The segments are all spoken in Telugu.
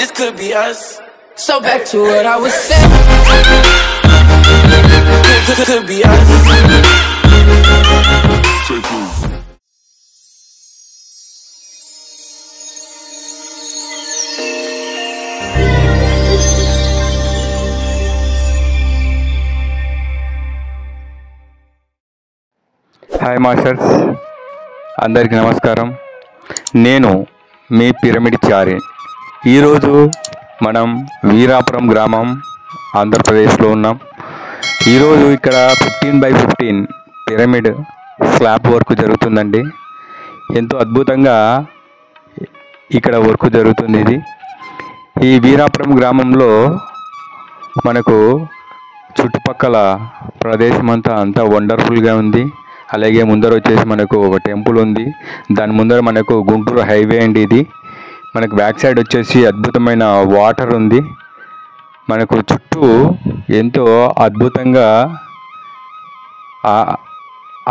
this could be us. So back to what I was saying. Could be us. Hi masters, అందరికీ నమస్కారం. నేను మీ పిరమిడ్ చారి. ఈరోజు మనం వీరాపురం గ్రామం ఆంధ్రప్రదేశ్లో ఉన్నాం. ఈరోజు ఇక్కడ 15x15 పిరమిడ్ స్లాబ్ వర్క్ జరుగుతుందండి. ఎంతో అద్భుతంగా ఇక్కడ వర్క్ జరుగుతుంది. ఈ వీరాపురం గ్రామంలో మనకు చుట్టుపక్కల ప్రదేశం అంతా వండర్ఫుల్గా ఉంది. అలాగే ముందర వచ్చేసి మనకు ఒక టెంపుల్ ఉంది. దాని ముందర మనకు గుంటూరు హైవే అండి. ఇది మనకు బ్యాక్ సైడ్ వచ్చేసి అద్భుతమైన వాటర్ ఉంది. మనకు చుట్టూ ఎంతో అద్భుతంగా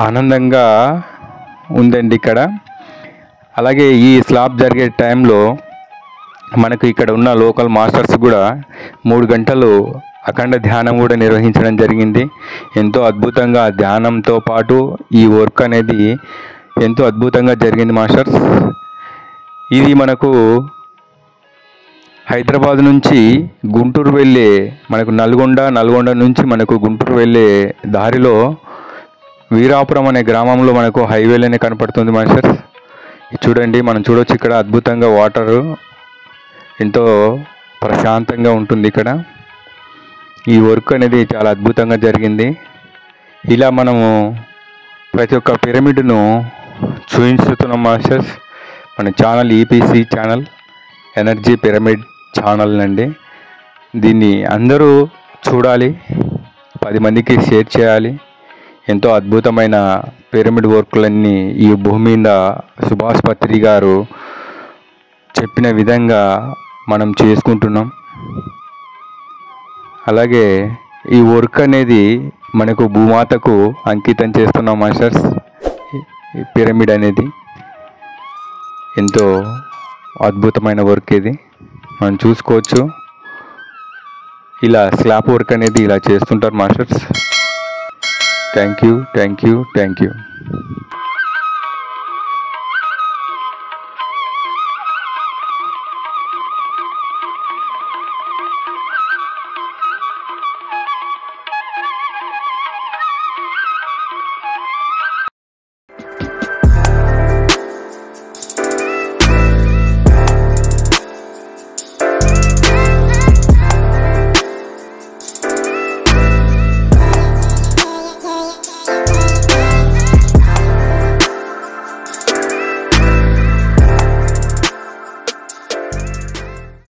ఆనందంగా ఉందండి ఇక్కడ. అలాగే ఈ స్లాబ్ జరిగే టైంలో మనకు ఇక్కడ ఉన్న లోకల్ మాస్టర్స్ కూడా 3 గంటలు అఖండ ధ్యానం కూడా నిర్వహించడం జరిగింది. ఎంతో అద్భుతంగా ధ్యానంతో పాటు ఈ వర్క్ అనేది ఎంతో అద్భుతంగా జరిగింది మాస్టర్స్. ఇది మనకు హైదరాబాద్ నుంచి గుంటూరు వెళ్ళే, మనకు నల్గొండ నుంచి మనకు గుంటూరు వెళ్ళే దారిలో వీరాపురం అనే గ్రామంలో మనకు హైవేలోనే కనపడుతుంది మాస్టర్స్. చూడండి, మనం చూడవచ్చు ఇక్కడ అద్భుతంగా వాటరు ఎంతో ప్రశాంతంగా ఉంటుంది ఇక్కడ. ఈ వర్క్ అనేది చాలా అద్భుతంగా జరిగింది. ఇలా మనము ప్రతి ఒక్క పిరమిడ్ను చూపిస్తున్నాం మాస్టర్స్. మన channel EPC channel, energy pyramid channel అండి. దీన్ని అందరూ చూడాలి, 10 మందికి షేర్ చేయాలి. ఎంతో అద్భుతమైన పిరమిడ్ వర్క్లన్నీ ఈ భూమి మీద సుభాష్ పత్రి గారు చెప్పిన విధంగా మనం చేసుకుంటున్నాం. అలాగే ఈ వర్క్ అనేది మనకు భూమాతకు అంకితం చేస్తున్నాం మాస్టర్స్. ఈ పిరమిడ్ అనేది ఎంతో అద్భుతమైన వర్క్ ఇది, మనం చూసుకోవచ్చు. ఇలా స్లాబ్ వర్క్ అనేది ఇలా చేస్తుంటారు మాస్టర్స్. Thank you.